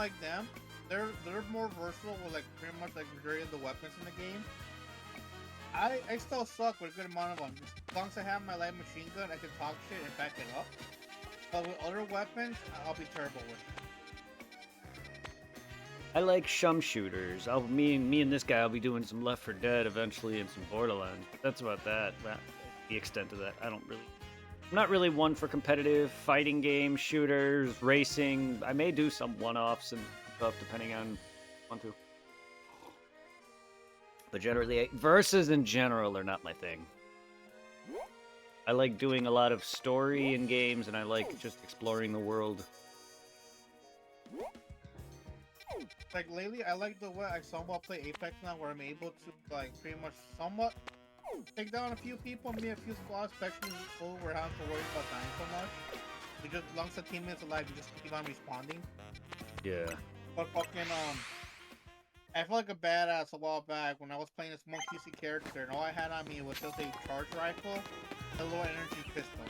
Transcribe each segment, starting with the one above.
unlike them, they're more versatile with like pretty much like majority of the weapons in the game. I still suck with a good amount of them. As long as I have my light machine gun, I can talk shit and back it up. But with other weapons, I'll be terrible with it. I like shum shooters. Me and this guy will be doing some Left 4 Dead eventually and some Borderlands. But that's about that. The extent of that. I'm not really one for competitive fighting games, shooters, racing. I may do some one-offs and stuff depending on want to. But generally, versus in general are not my thing. I like doing a lot of story in games, and I like just exploring the world. Like lately, I like the way I somewhat play Apex now, where I'm able to like pretty much somewhat take down a few people, me a few squads, especially people where I have to worry about dying so much. Because as long as the teammates alive, you just keep on responding. Yeah. But fucking I felt like a badass a while back when I was playing this monkey character, and all I had on me was just a charge rifle, and a low energy pistol.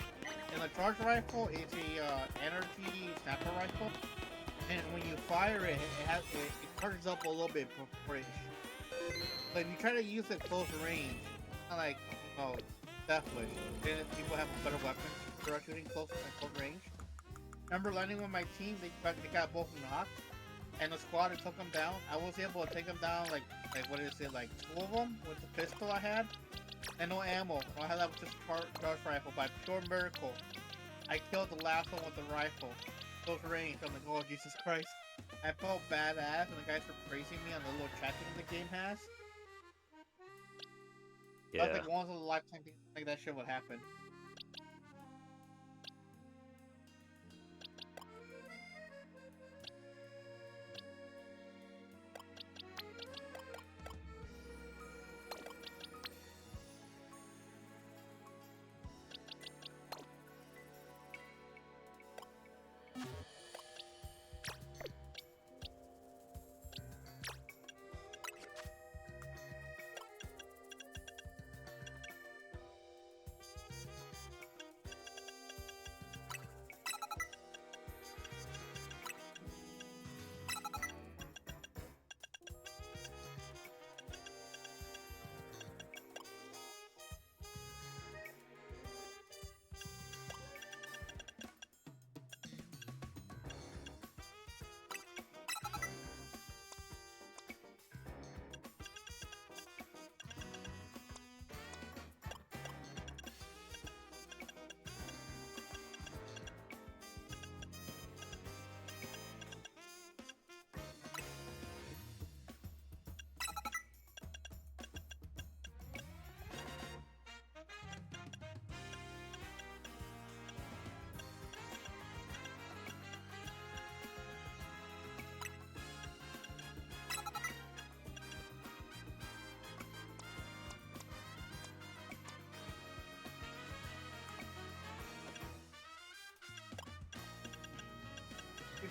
And the charge rifle is a energy sniper rifle, and when you fire it, it charges up a little bit before it. Like if you try to use it close range, kind of like definitely. Then people have better weapons for shooting close range. Remember landing with my team, they got both knocked. And the squad that took them down, I was able to take them down like what is it, like 2 of them with the pistol I had, and no ammo. All I had that was just charge rifle. By pure miracle, I killed the last one with the rifle. Close range. I'm like, oh Jesus Christ! I felt badass, and the guys were praising me on the little chat thing the game has. Yeah. That's like once in a lifetime thing like that shit would happen.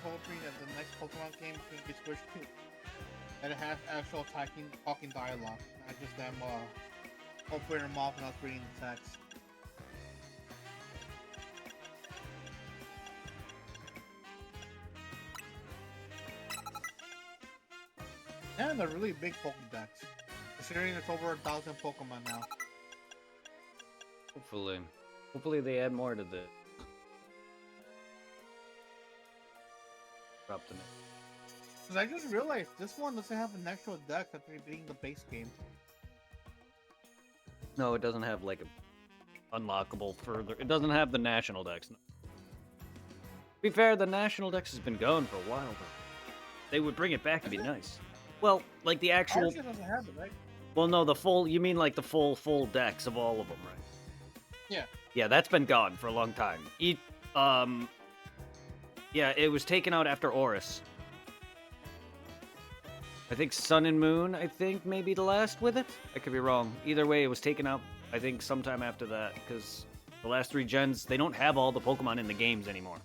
Hoping that the next Pokemon game can be switched to, that it has actual talking dialogue, not just them opening their mouth and us reading the text. And they're really big Pokédex, considering it's over 1,000 Pokemon now. Hopefully they add more to the. Because I just realized this one doesn't have an actual deck after beating the base game. No, it doesn't have like a unlockable further. It doesn't have the national dex. To be fair, the national dex has been going for a while though. They would bring it back to be nice. Well, like the actual. Ours doesn't have it, right? Well, no, the full. You mean like the full decks of all of them, right? Yeah. Yeah, that's been gone for a long time. Yeah, it was taken out after Oris. I think Sun and Moon, I think, maybe the last with it? I could be wrong. Either way, it was taken out, I think, sometime after that, because the last 3 gens, they don't have all the Pokemon in the games anymore.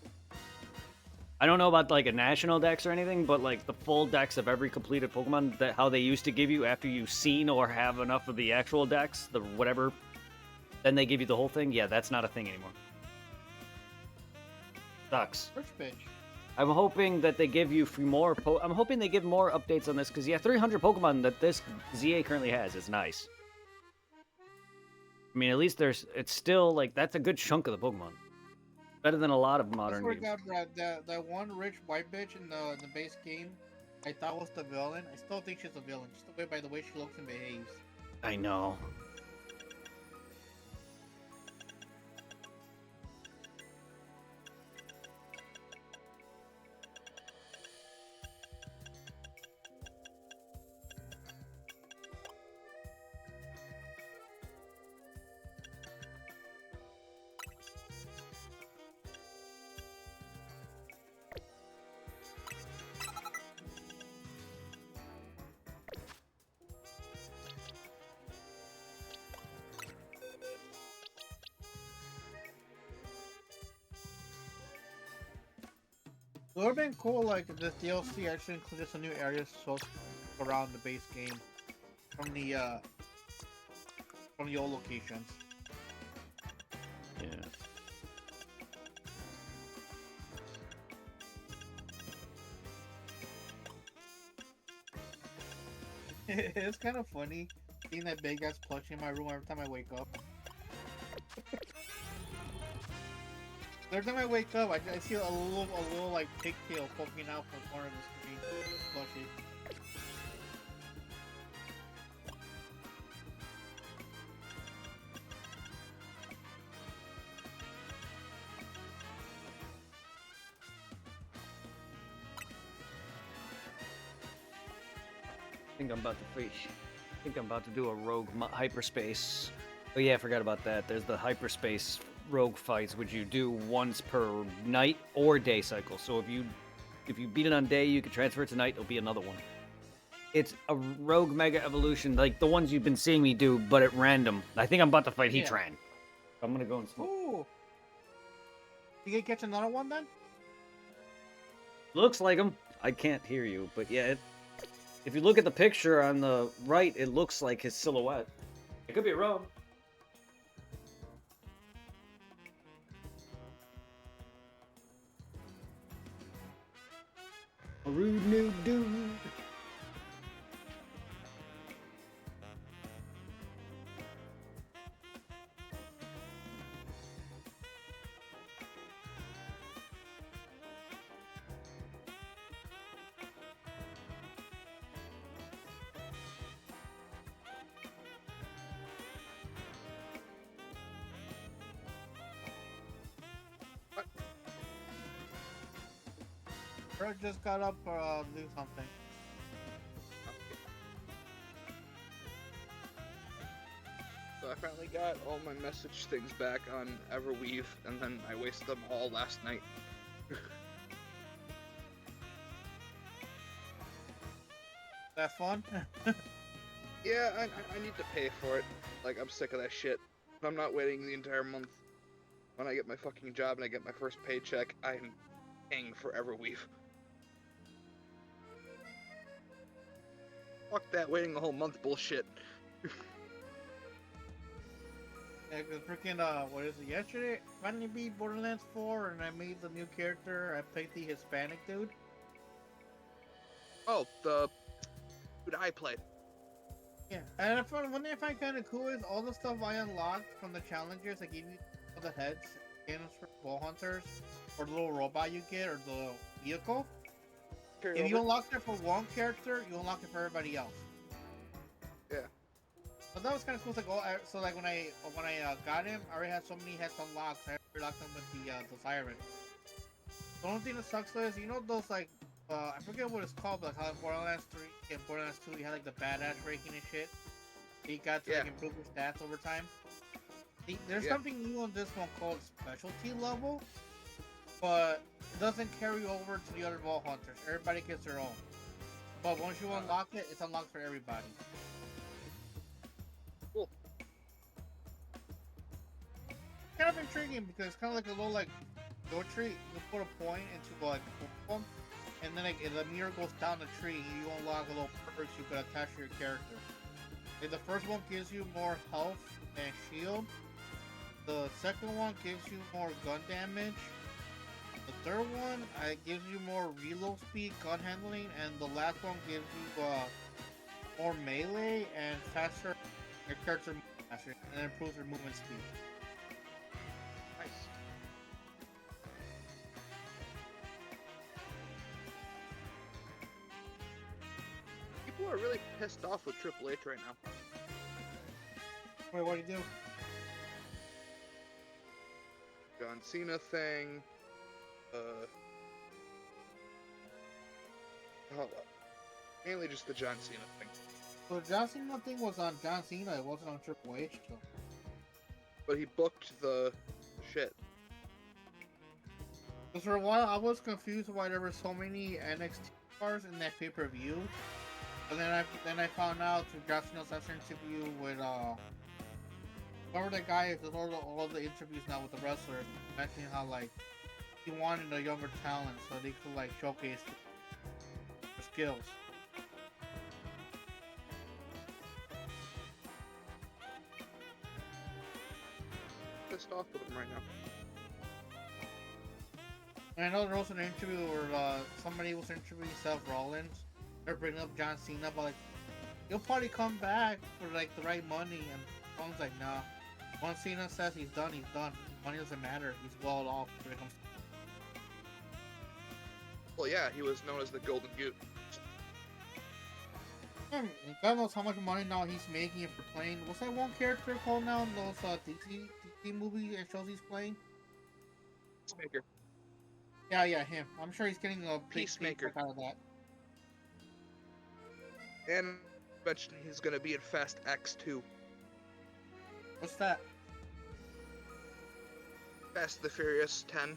I don't know about, like, a national dex or anything, but, like, the full dex of every completed Pokemon, that how they used to give you after you've seen or have enough of the actual dex, the whatever, then they give you the whole thing. Yeah, that's not a thing anymore. Sucks. Rich bitch. I'm hoping that they give you more. I'm hoping they give more updates on this because yeah, 300 Pokemon that this ZA currently has is nice. I mean, at least it's still like that's a good chunk of the Pokemon. Better than a lot of I modern swear to games. God, Brad, that one rich white bitch in the base game, I thought was the villain. I still think she's a villain, just by the way she looks and behaves. I know. It would have been cool, like, if this DLC actually included some new areas so around the base game from the old locations. Yeah. It's kind of funny seeing that big ass plushie in my room every time I wake up. Every time I wake up, I see a little like pigtail poking out from the corner of the screen. Plushie. I think I'm about to I think I'm about to do a rogue hyperspace. Oh yeah, I forgot about that. There's the hyperspace rogue fights, which you do once per night or day cycle. So if you beat it on day, you can transfer it to night. It'll be another one. It's a rogue mega evolution, like the ones you've been seeing me do, but at random. I think I'm about to fight Heatran. I'm gonna go and smoke. Ooh. You gonna catch another one then? Looks like him. I can't hear you, but yeah. If you look at the picture on the right, it looks like his silhouette. It could be wrong. A rude new dude. Bro just got up to do something. So I finally got all my message things back on Everweave, and then I wasted them all last night. That fun? Yeah, I need to pay for it. Like, I'm sick of that shit. If I'm not waiting the entire month, when I get my fucking job and I get my first paycheck, I'm paying for Everweave. Fuck that waiting a whole month bullshit. Yeah, cause freaking what is it? Yesterday, finally beat Borderlands 4, and I made the new character. I played the Hispanic dude. Oh, the dude I played. Yeah, and one thing I find kind of cool is all the stuff I unlocked from the challenges. I gave you all the heads, items for ball hunters, or the little robot you get, or the vehicle. If you unlock it for one character, you unlock it for everybody else. Yeah. So that was kind of cool. It's like, so like when I got him, I already had so many heads unlocked. So I already locked them with the siren. The only thing that sucks though is those like I forget what it's called, but how in Borderlands 3 and Borderlands 2 you had like the badass ranking and shit. You got to like, improve your stats over time. There's something new on this one called specialty level, but it doesn't carry over to the other ball hunters. Everybody gets their own. But once you unlock it, it's unlocked for everybody. Cool. Kind of intriguing because it's kind of like a little like go tree. You put a point into like one, and then like, the meter goes down the tree. You unlock little perks you can attach to your character. Like, the first one gives you more health and shield. The second one gives you more gun damage. The third one gives you more reload speed, gun handling, and the last one gives you more melee and faster. Your character moves faster and improves your movement speed. Nice. People are really pissed off with Triple H right now. Wait, what do you do? John Cena thing. Mainly just the John Cena thing. So the John Cena thing was on John Cena. It wasn't on Triple H. So. But he booked the shit. Because for a while, I was confused why there were so many NXT stars in that pay-per-view. And then I found out through John Cena's last interview with whoever that guy is, with all the interviews now with the wrestlers, mentioning how like he wanted a younger talent so they could like showcase their skills. Pissed off with him right now. And I know there was an interview where somebody was interviewing Seth Rollins. They're bringing up John Cena, but like he'll probably come back for like the right money, and Rollins like, nah. Once Cena says he's done, he's done. Money doesn't matter. He's well off when it comes. Well, yeah, he was known as the Golden Goot. God knows how much money now he's making for playing. What's that one character called now in those DC movies and shows he's playing? Peacemaker. Yeah, him. I'm sure he's getting a big Peacemaker out of that. And mentioned he's gonna be in Fast X 2. What's that? Fast the Furious 10. You're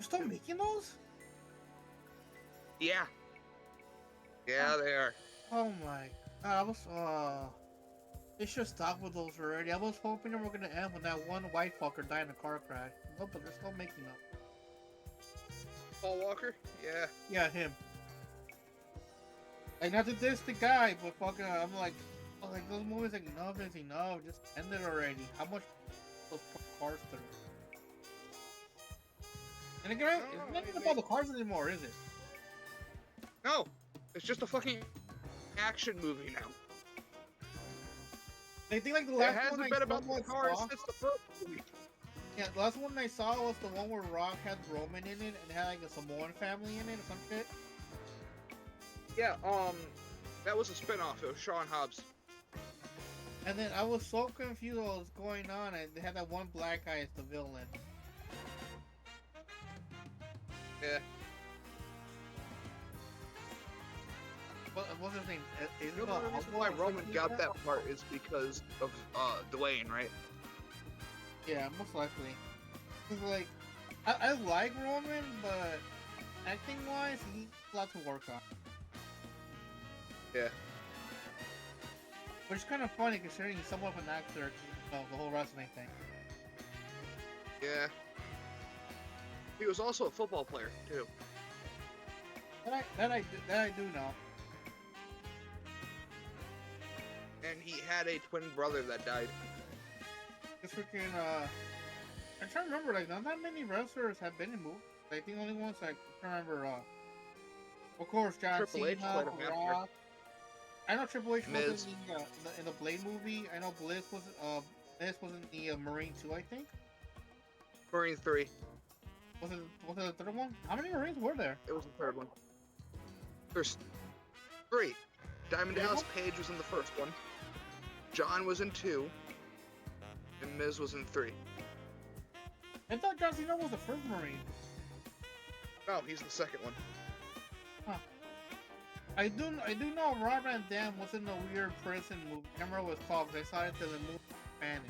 still making those? Yeah. Yeah, they are. Oh my god, I was they should stop with those already. I was hoping they were gonna end when that one white fucker died in a car crash. No, but they're still making them. Paul Walker? Yeah. Yeah, him. Like, not to diss the guy, but fucking, I'm like those movies, like, enough is enough. Just end it already. How much those cars through? And again, it's not even about the cars anymore, is it? No! It's just a fucking action movie now. I think like the It last hasn't one been I about the saw, cars since the first movie. yeah, the last one I saw was the one where Rock had Roman in it and had like a Samoan family in it or some shit. Yeah, that was a spin-off. It was Sean Hobbs. And then I was so confused what was going on, and they had that one black guy as the villain. Yeah. What's his name? Is You it know the reason why Roman got that part is because of Dwayne, right? Yeah, most likely. Cause like, I like Roman, but acting-wise, he's a lot to work on. Yeah. Which is kind of funny considering he's somewhat of an actor, the whole wrestling thing. Yeah. He was also a football player too. That I do know. And he had a twin brother that died. It's freaking I'm trying to remember, like, not that many wrestlers have been in movies. I think the only ones I can remember, of course, John Triple H Cena, played a man Rock. I know Triple H Miz. was in the Blade movie. I know Bliss was in the Marine 2, I think. Marine 3. Was it the third one? How many Marines were there? It was the third one. There's 3. Diamond Yeah. Dallas Page was in the first one. John was in 2. And Miz was in 3. I thought John Cena was the first Marine. No, he's the second one. I do know Rob Van Dam was in the weird prison movie. I can't remember what it's called because I saw it in the movie in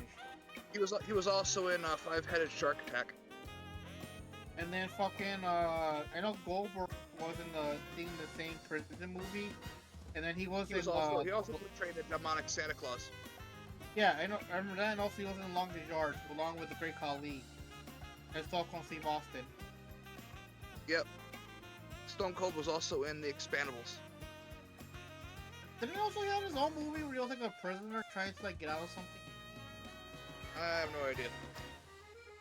Spanish. He was also in Five-Headed Shark Attack. And then fucking I know Goldberg was in the same prison movie. And then he was He in also portrayed a demonic Santa Claus. yeah, I remember that, and also he was in Long Yard along with the Great Khali. And Stone Cold Steve Austin. Yep. Stone Cold was also in The Expandables. Didn't he also have his own movie where he was like a prisoner trying to like get out of something? I have no idea.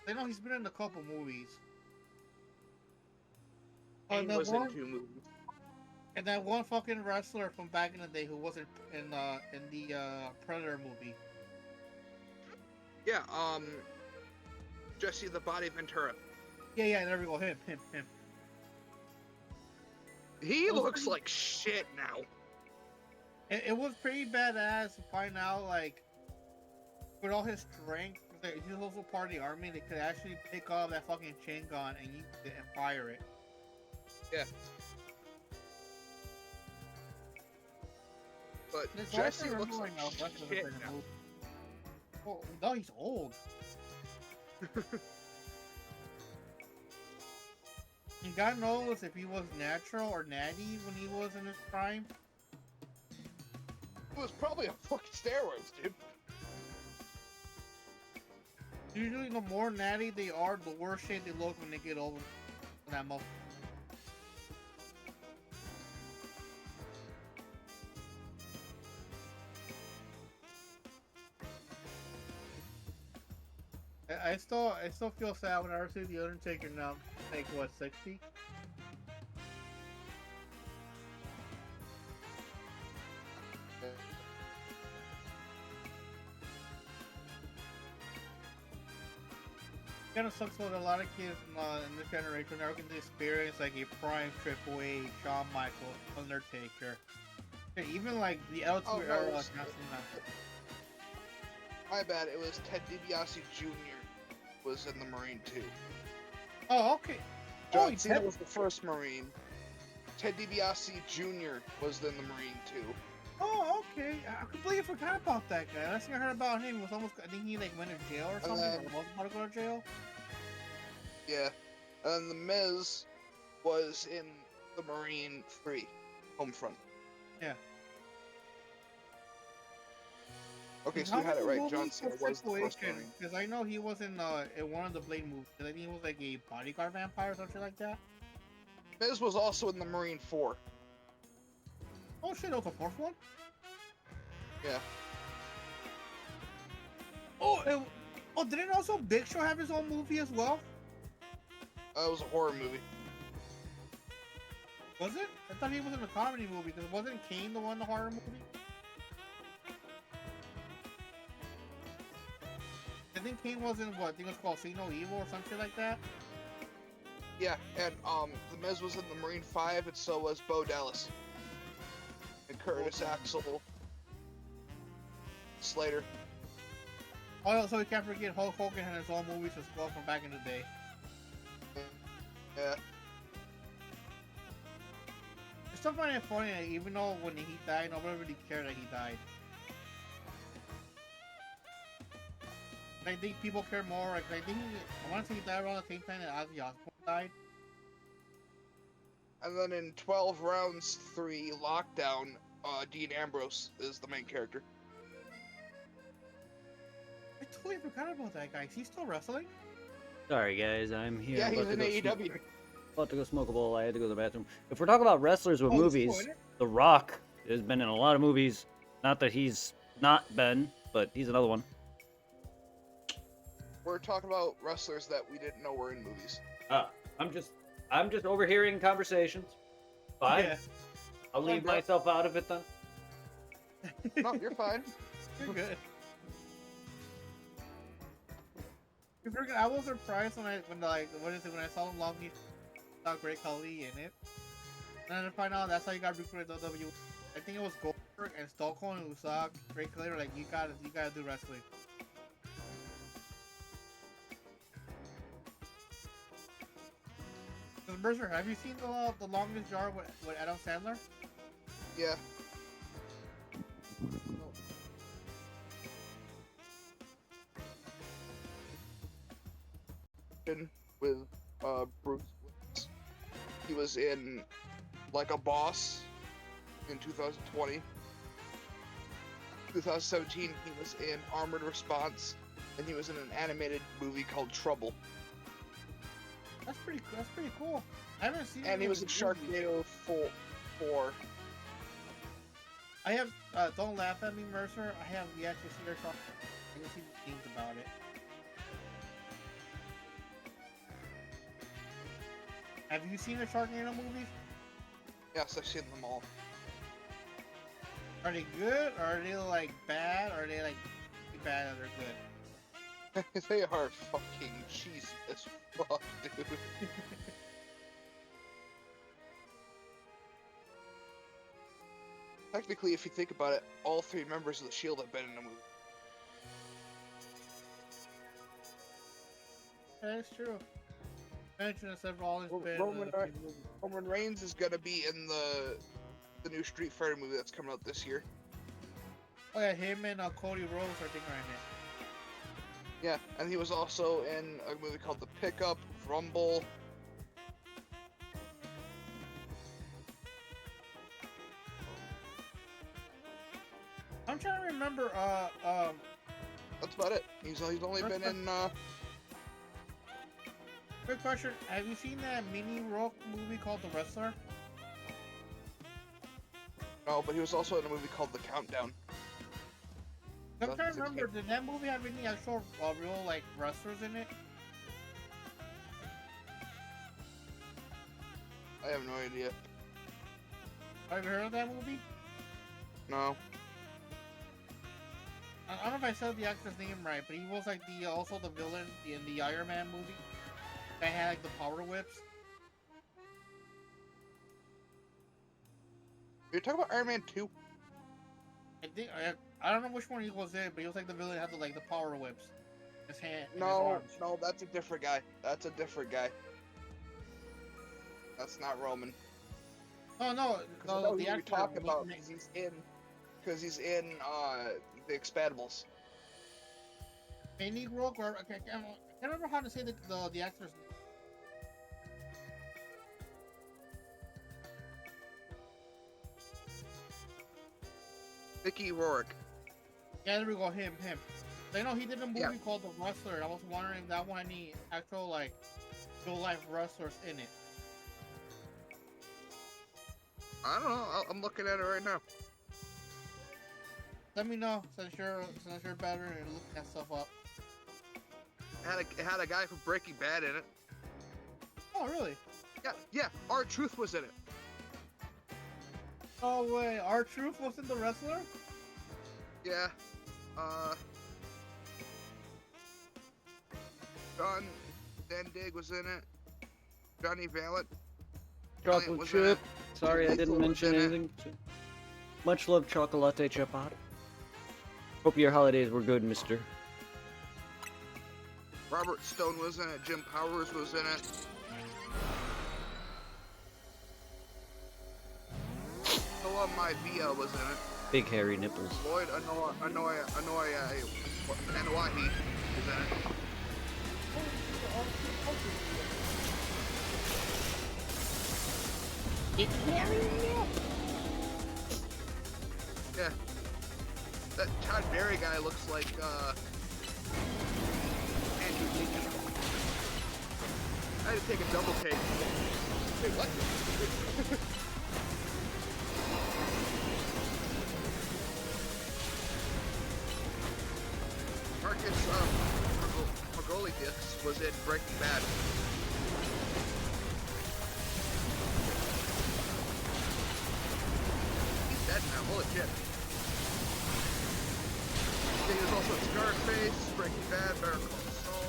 I know he's been in a couple movies. And Kane was in 2 movies. and that one fucking wrestler from back in the day who wasn't in the Predator movie. Yeah, Jesse the Body Ventura. Yeah, there we go. Him. He It was looks pretty- like shit now. It was pretty badass to find out, like, with all his strength, that he's also part of the army. They could actually pick up that fucking chain gun and use it and fire it. Yeah. But It's hard to Jesse remember looks like right now, but that's shit in the now. movie. Oh, no, he's old. And God knows if he was natural or natty when he was in his prime. It was probably a fucking steroids, dude. Usually, the more natty they are, the worse shape they look when they get older. That most. I still feel sad when I see the Undertaker now. Like what, 60? Kind of sucks that a lot of kids in this generation never get to experience like a prime Triple H, Shawn Michaels, Undertaker. Shit, even like the L2 Oh, no, era, it was- like not seen that. My bad, it was Ted DiBiase Jr. was in the Marine too. Oh, okay. John he Cena Ted- was the first Marine. Ted DiBiase Jr. was in the Marine too. Oh, okay. I completely forgot about that guy. Last thing I heard about him was almost, I think he like went to jail or something, or was about to go to jail. Yeah. And The Miz was in the Marine 3, Homefront. Yeah. Okay, so you had it right. John Cena was the first Marine. Because I know he was in one of the Blade movies. I think he was like a bodyguard vampire or something like that. Miz was also in the Marine 4. Oh shit, that was the fourth one? Yeah. Oh, didn't also Big Show have his own movie as well? It was a horror movie. Was it? I thought he was in a comedy movie, because wasn't Kane the one in the horror movie? I think Kane was in what? I think it was called See No Evil or something like that. Yeah, and The Miz was in the Marine 5, and so was Bo Dallas. And Curtis Axel. Slater. Oh, so we can't forget Hulk Hogan had his own movies as well from back in the day. Yeah. It's still finding it funny that even though when he died, nobody really cared that he died. I think people care more. Like, I want to say he died around the same time that Ozzy Osbourne died. And then in 12 Rounds 3 Lockdown, Dean Ambrose is the main character. I totally forgot about that guy. Is he still wrestling? Sorry, guys, I'm here. Yeah, I'm he's about in to go AEW. about to go smoke a bowl. I had to go to the bathroom. If we're talking about wrestlers with Oh, movies, cool, isn't it? The Rock has been in a lot of movies. Not that he's not been, but he's another one. We're talking about wrestlers that we didn't know were in movies. I'm just overhearing conversations. Fine. Yeah, I'll Fine, leave bro. myself out of it then. No, you're fine. you're good. I was surprised when I saw him long, he saw Great Khali in it. And then I find out that's how you got recruited to WWE. I think it was Goldberg and Stone Cold who saw Great Khali were like, you gotta do wrestling. Mercer, have you seen the Longest Yard with Adam Sandler? Yeah. With Bruce Willis. He was in Like a Boss in 2020. 2017 he was in Armored Response, and he was in an animated movie called Trouble. That's pretty cool. I haven't seen. And he any was in of his movies. Sharknado 4. I have. Don't laugh at me, Mercer. I have yet to see their song. I can see the things about it. Have you seen the Sharknado movies? Yes, I've seen them all. Are they good? Or are they like bad? Or are they like bad and they're good? They are fucking cheesy as fuck, dude. Technically, if you think about it, all three members of the Shield have been in the movie. That's true. Mention us have always been Roman Reigns is gonna be in the new Street Fighter movie that's coming out this year. Oh yeah, him and Cody Rhodes I think are in it. Yeah, and he was also in a movie called The Pickup, Rumble. I'm trying to remember. That's about it. He's only been in. Quick question: have you seen that Mini Rock movie called The Wrestler? No, but he was also in a movie called The Countdown. I'm trying to remember. Did that movie have any actual real like wrestlers in it? I have no idea. Have you heard of that movie? No. I don't know if I said the actor's name right, but he was like the also the villain in the Iron Man movie. That had like the power whips. You're talking about Iron Man 2? I think I don't know which one he was in, but he was like the villain that had the power whips. His hand. and his No, arms. no, that's a different guy. That's a different guy. That's not Roman. Oh no, I know who the you're actor. talking was- about because he's in the Expendables. Mini Rock or I can't remember how to say the actor's name. Mickey Rourke. Yeah, there we go. Him. I know he did a movie Yeah. called The Wrestler. I was wondering if that one had any actual like real life wrestlers in it. I don't know. I'm looking at it right now. Let me know since you're better at looking that stuff up. It had a guy from Breaking Bad in it. Oh really? Yeah. R-Truth was in it. Oh wait, R-Truth wasn't the wrestler? Yeah. John Dendig was in it. Johnny Valiant. Chocolate was in chip. it. Sorry, I Lethal didn't was mention in it. anything. Much love, chocolate chapat. Hope your holidays were good, mister. Robert Stone was in it. Jim Powers was in it. Noah Maivia was in it. Big hairy nipples. Lloyd Anoa'i was in it. Yeah. That Todd Berry guy looks like Andrew Lincoln. I had to take a double take. Wait, what? Marcus Margolidis was in Breaking Bad. He's dead now. Holy shit. He was also in Scarface, Breaking Bad, Better Call Saul,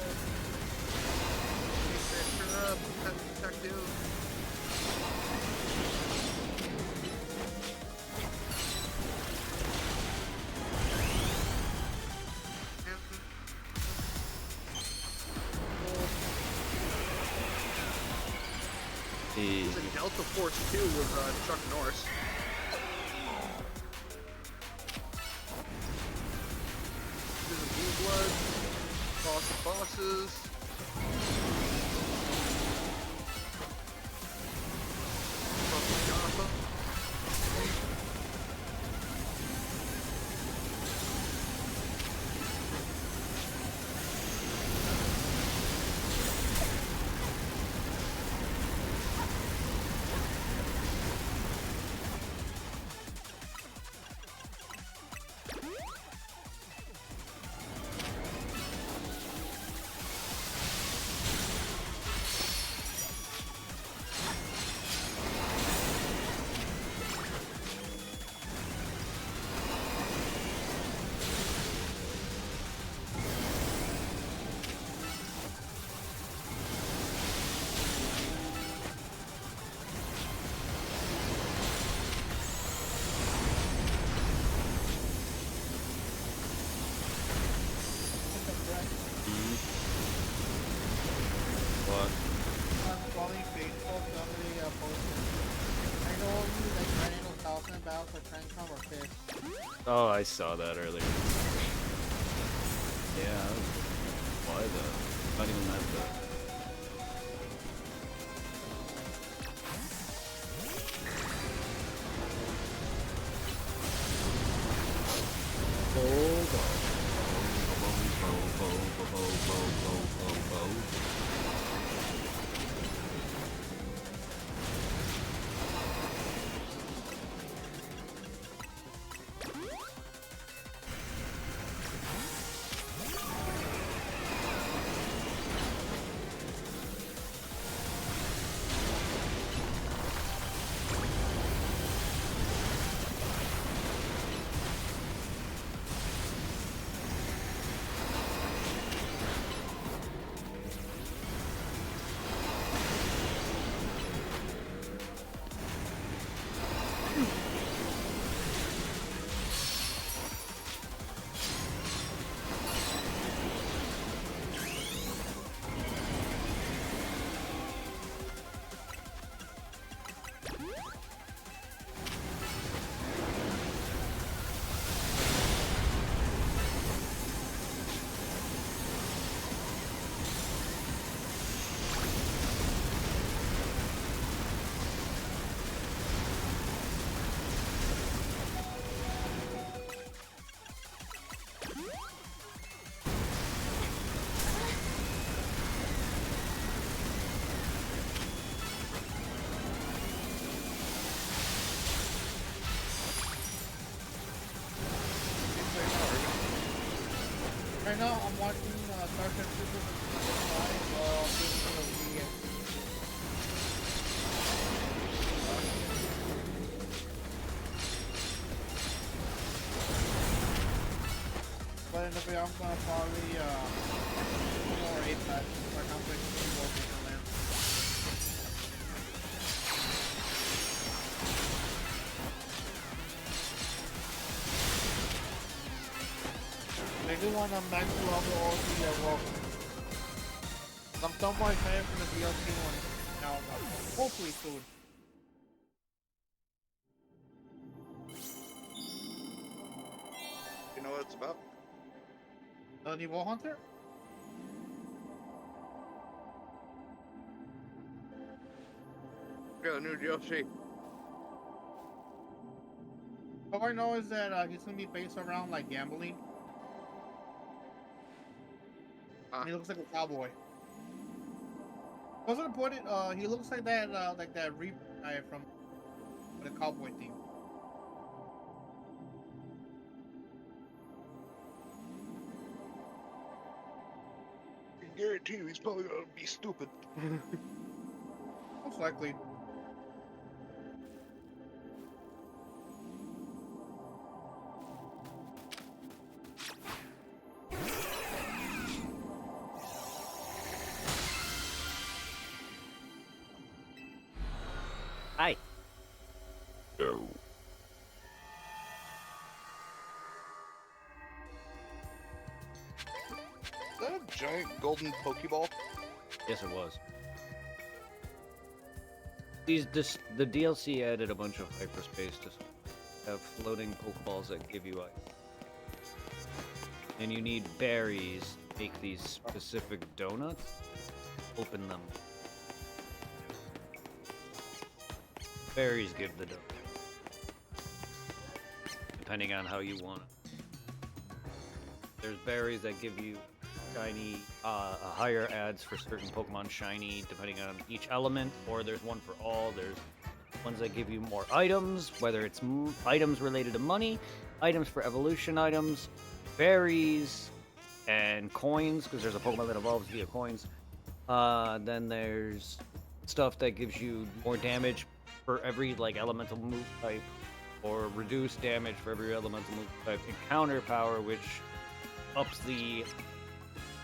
Ace Ventura, Pet Detective. He was in Delta Force 2 with Chuck Norris. This is Blue Blood, Boss of Bosses. Boss of Gotham. random battles like Trancom or Fish. Oh, I saw that earlier. Yeah, why though? Not even that though. Right now, I'm watching Starship Troopers and Super Fly while I'm doing the Wii. But in the video, I'm gonna probably do more Apex. Like I'm playing more Borderlands. They do want a max level OC as well. I'm somewhat excited for the DLC one now, hopefully soon. You know what it's about? The Niveau Hunter? Got a new DLC. All I know is that he's gonna be based around like gambling. And he looks like a cowboy. I was gonna put it. He looks like that Reaper guy from the cowboy theme. I guarantee you he's probably gonna be stupid. Most likely. Hi. No. Is that a giant golden Pokeball? Yes, it was. The DLC added a bunch of hyperspace to have floating Pokeballs that give you ice. And you need berries to make these specific donuts. Open them. Berries give the donut. Depending on how you want it. There's berries that give you shiny, higher adds for certain Pokemon shiny, depending on each element, or there's one for all. There's ones that give you more items, whether it's items related to money, items for evolution items, berries, and coins, because there's a Pokemon that evolves via coins. Then there's stuff that gives you more damage for every like elemental move type, or reduced damage for every elemental move type. Encounter power, which ups the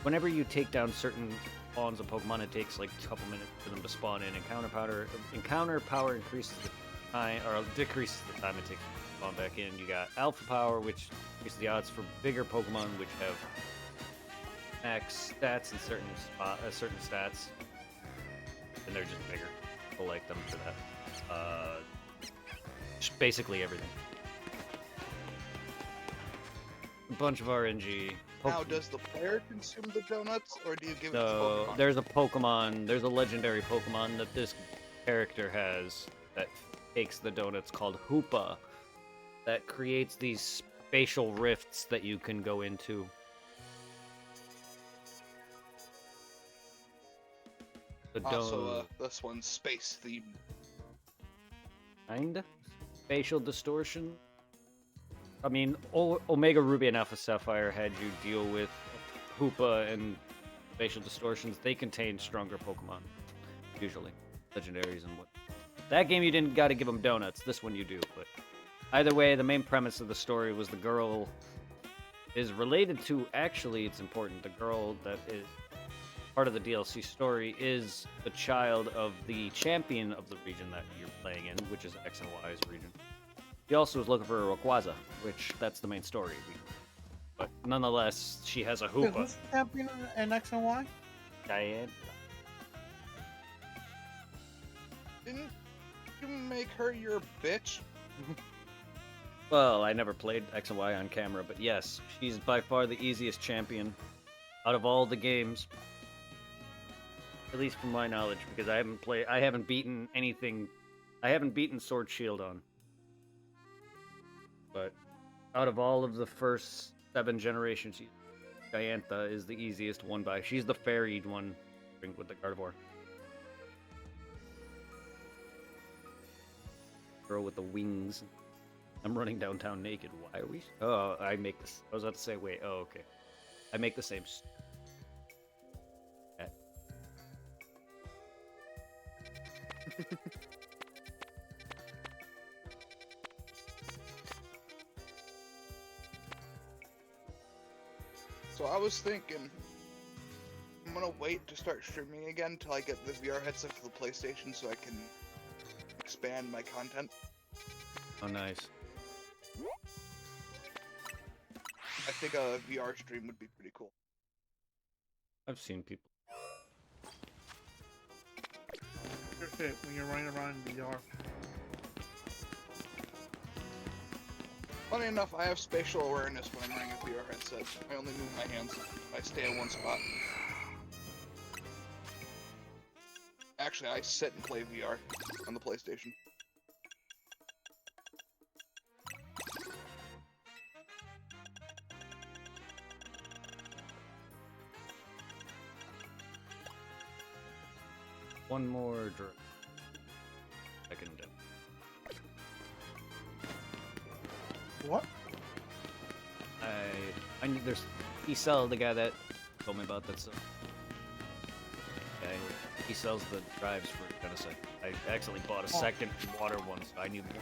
whenever you take down certain spawns of Pokemon, it takes like a couple minutes for them to spawn in. Encounter power increases the time, or decreases the time it takes to spawn back in. You got Alpha Power, which increases the odds for bigger Pokemon, which have max stats and certain stats, and they're just bigger. People like them for that. basically everything. A bunch of RNG. Now, does the player consume the donuts, or do you give it to So Pokemon? there's a Pokemon, there's a legendary Pokemon that this character has that takes the donuts called Hoopa, that creates these spatial rifts that you can go into. The Also, this one's space themed. Kinda? Spatial distortion? I mean, Omega Ruby and Alpha Sapphire had you deal with Hoopa and spatial distortions. They contain stronger Pokemon, usually. Legendaries and what. That game you didn't gotta give them donuts. This one you do, but either way, the main premise of the story was the girl is related to, actually, it's important, the girl that is part of the DLC story is the child of the champion of the region that you're playing in, which is X and Y's region. She also was looking for a Rayquaza, which that's the main story. But nonetheless, she has a Wait, Hoopa. who's the champion in X and Y? Diane. Didn't you make her your bitch? Well, I never played X and Y on camera, but yes, she's by far the easiest champion out of all the games. At least from my knowledge, because I haven't beaten anything. I haven't beaten Sword Shield on. But out of all of the first 7 generations, Diantha is the easiest one by. She's the fairied one with the Gardevoir. Girl with the wings. I'm running downtown naked. Why are we? Oh, I make this. I was about to say, wait. Oh, okay. I make the same. So I was thinking, I'm gonna wait to start streaming again until I get the VR headset for the PlayStation so I can expand my content. Oh, nice. I think a VR stream would be pretty cool. I've seen people. Your shit when you're running around in VR. Funny enough, I have spatial awareness when I'm wearing a VR headset. I only move my hands. I stay in one spot. Actually, I sit and play VR on the PlayStation. One more drug. I can do. What? I need. There's Esel, the guy that told me about that stuff. Yeah, he sells the drives for Genesect. I accidentally bought a second water one, so I need one.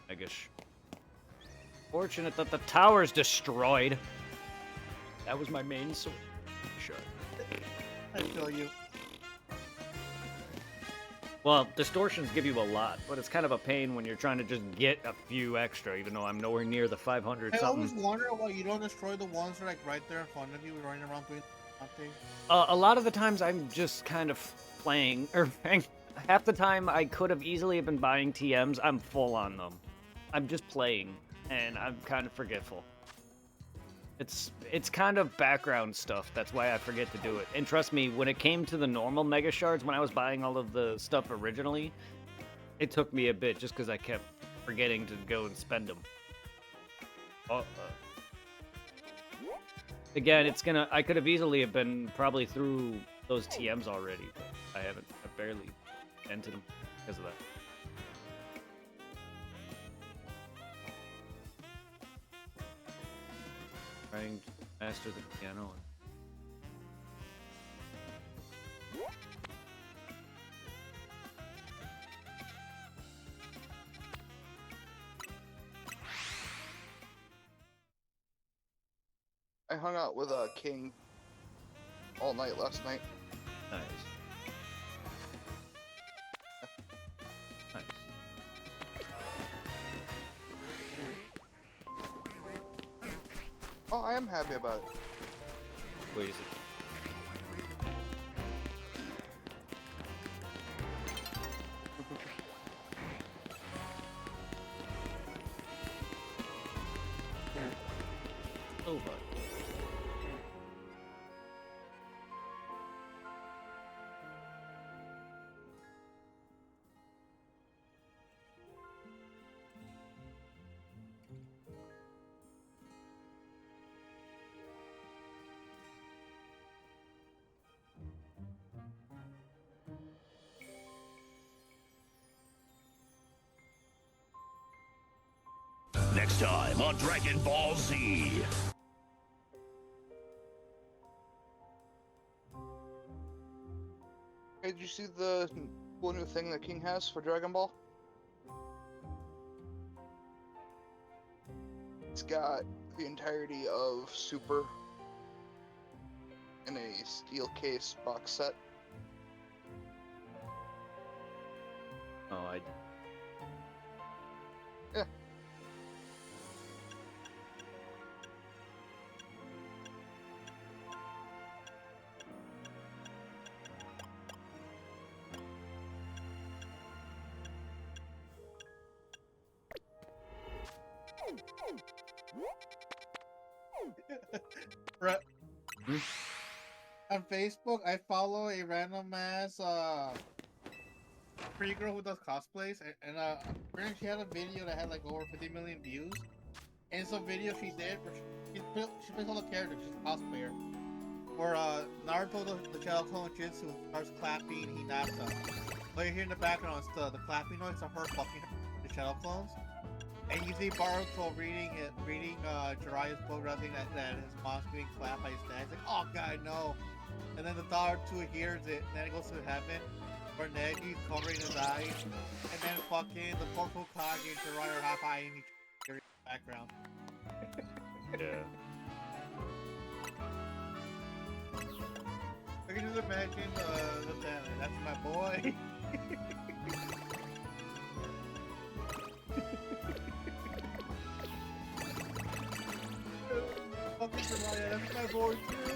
I guess. Fortunate that the tower's destroyed. That was my main sword. Sure. I feel you. Well, distortions give you a lot, but it's kind of a pain when you're trying to just get a few extra, even though I'm nowhere near the 500 I always something. wonder why you don't destroy the ones that are like right there in front of you, running around doing nothing. A lot of the times I'm just kind of playing, or half the time I could have easily been buying TMs. I'm full on them. I'm just playing, and I'm kind of forgetful. It's kind of background stuff. That's why I forget to do it. And trust me, when it came to the normal Mega Shards, when I was buying all of the stuff originally, it took me a bit just because I kept forgetting to go and spend them. Again, I could have easily have been probably through those TMs already, but I haven't. I barely entered them because of that. Trying to master the piano. I hung out with King all night last night. Nice. Nice. Oh, I am happy about it. Wait, is it? Sova. Next time on Dragon Ball Z. Hey, did you see the cool new thing that King has for Dragon Ball? It's got the entirety of Super in a steel case box set. Oh, I. Yeah. Right. Hmm? On Facebook, I follow a random ass pretty girl who does cosplays, and apparently she had a video that had like over 50 million views. And it's a video she did where she plays all the characters. She's a cosplayer. Where Naruto, the Shadow Clone Jutsu, starts clapping Hinata. But you hear in the background, it's the clapping noise of her fucking the Shadow Clones. And you see Baruto reading Jiraiya's book, realizing that his mom's being clapped by his dad. He's like, oh god, no. And then the daughter too hears it, and then it goes to heaven, where Negi's covering his eyes. And then fucking the poor Hokage and Jiraiya are half-eyeing each other in the background. Yeah. I can just imagine the family. That's my boy. Fucking Jiraiya, that's my boy too.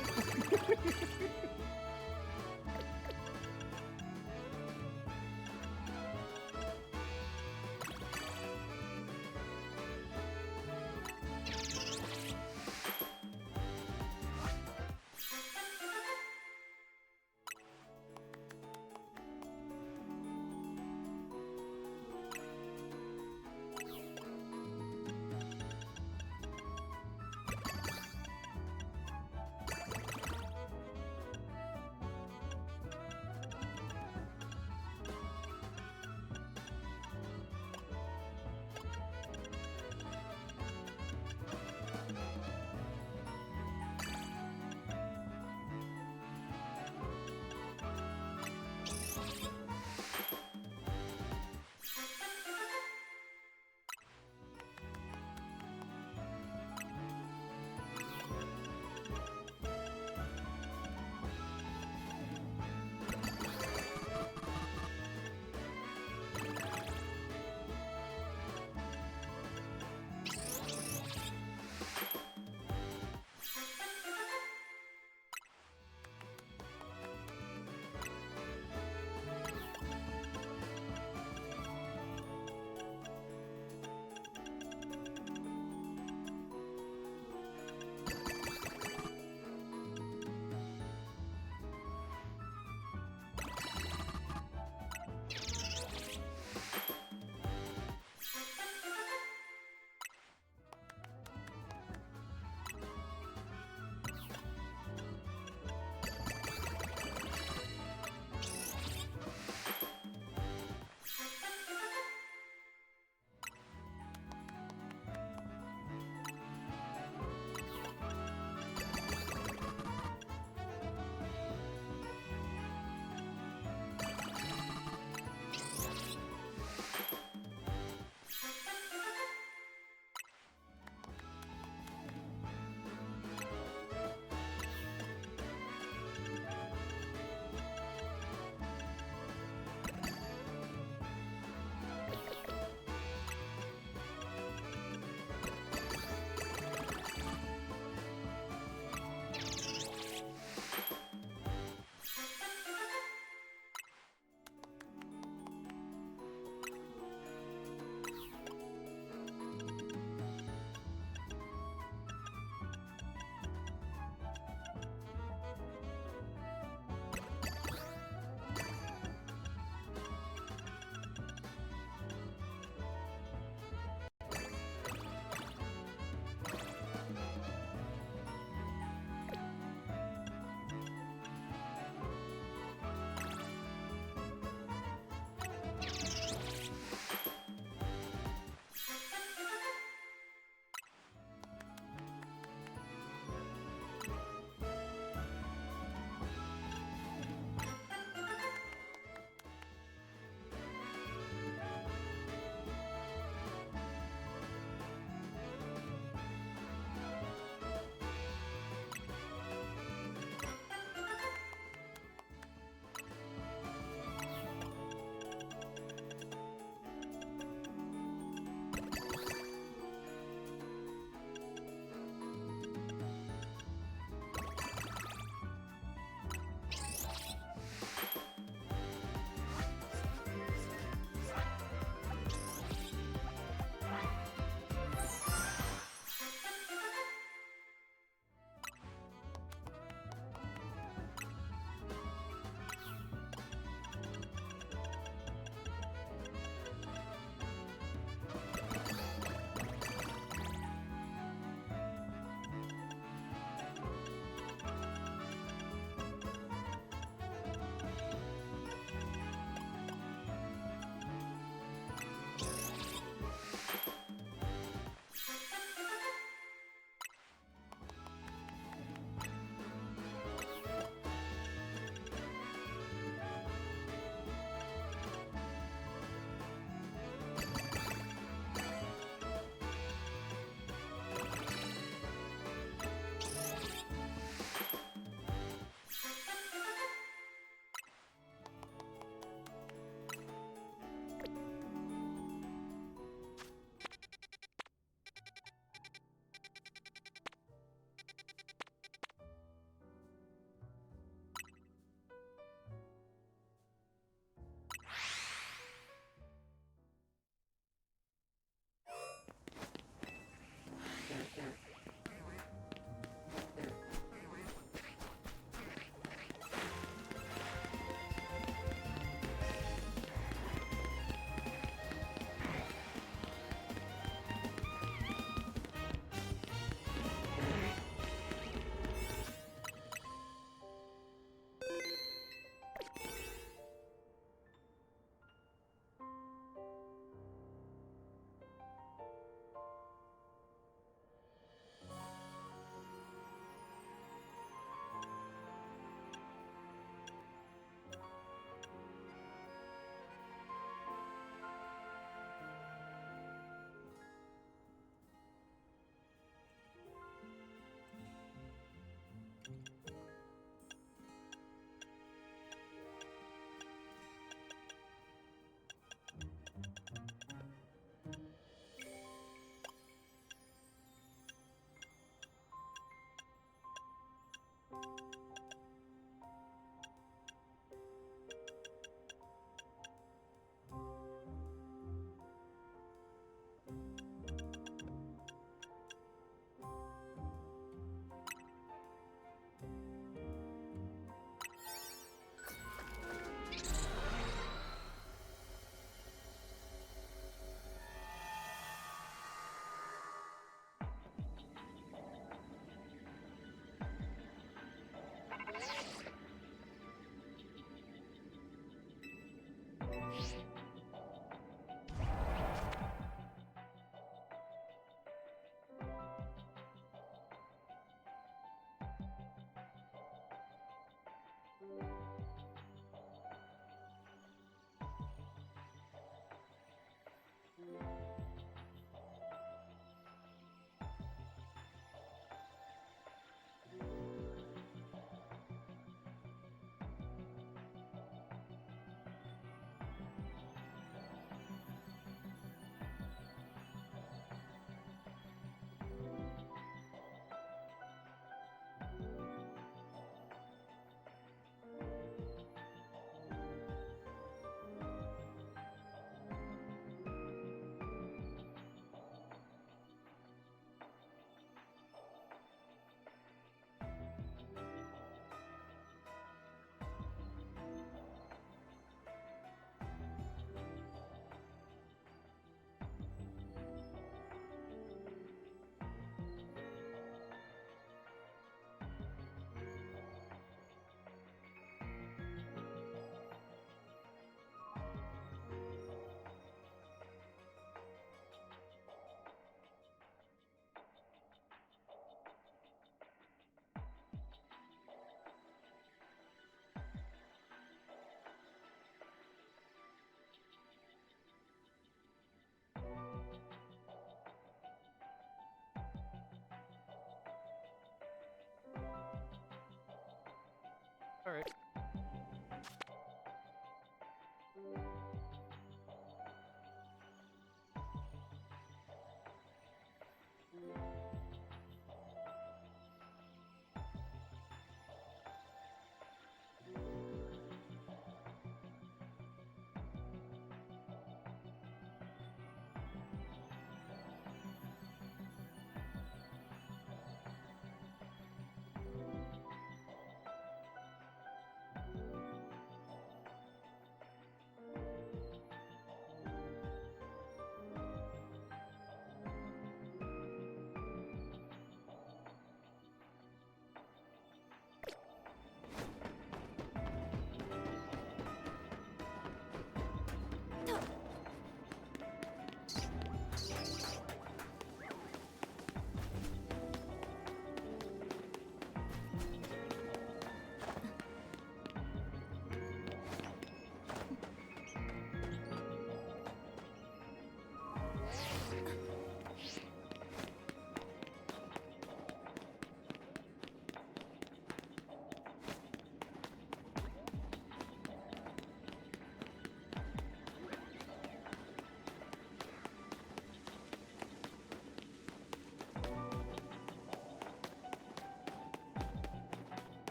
right.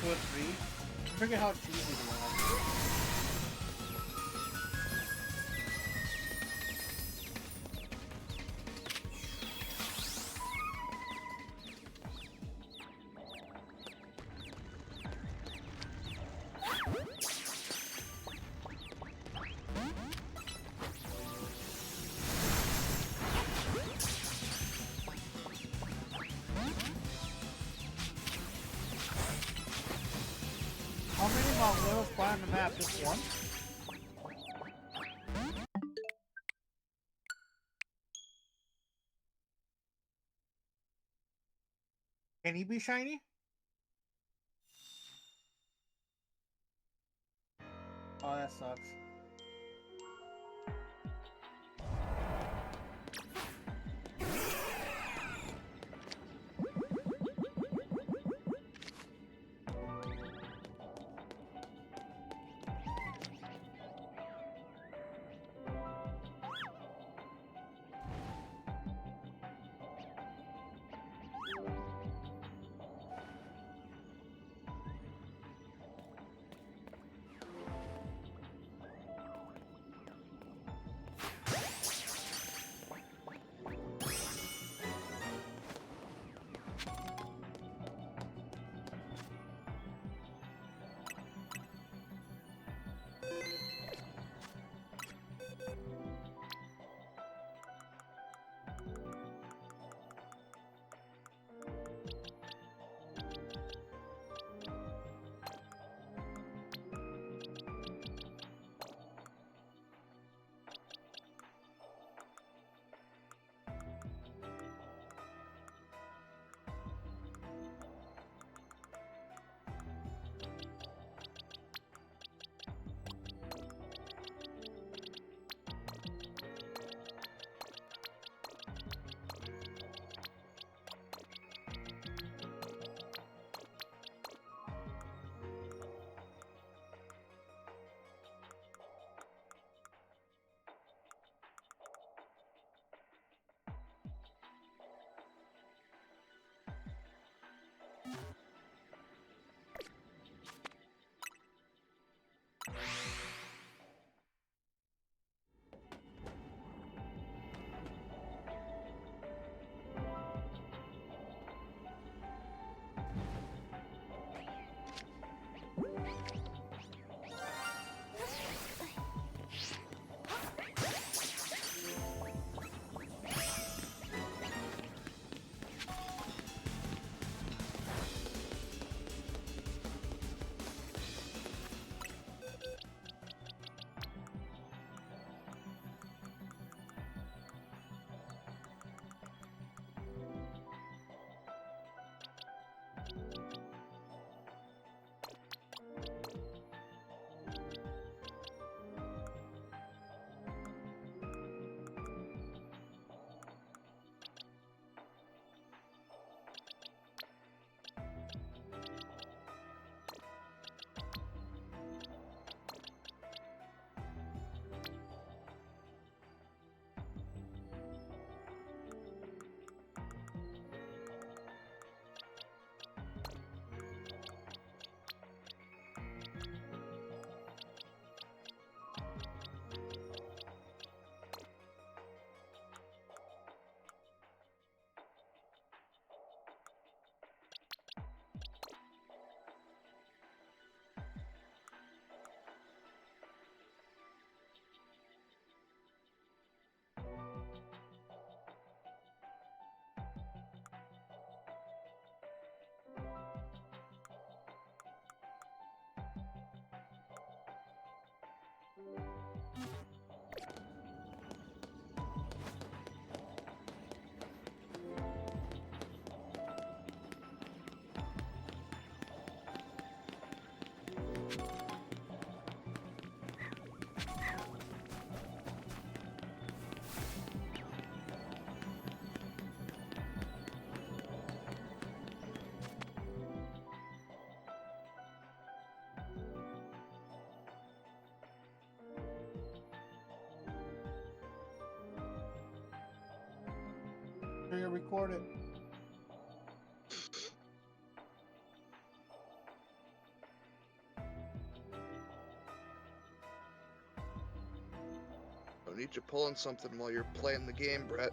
2 or 3. I forget how cheesy they are. How many levels fly on the map? Just one? Can he be shiny? Oh, that sucks. So you record it. need you pulling something while you're playing the game, Brett.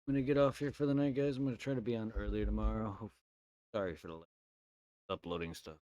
gonna get off here for the night, guys. I'm gonna try to be on earlier tomorrow. Sorry for the uploading stuff.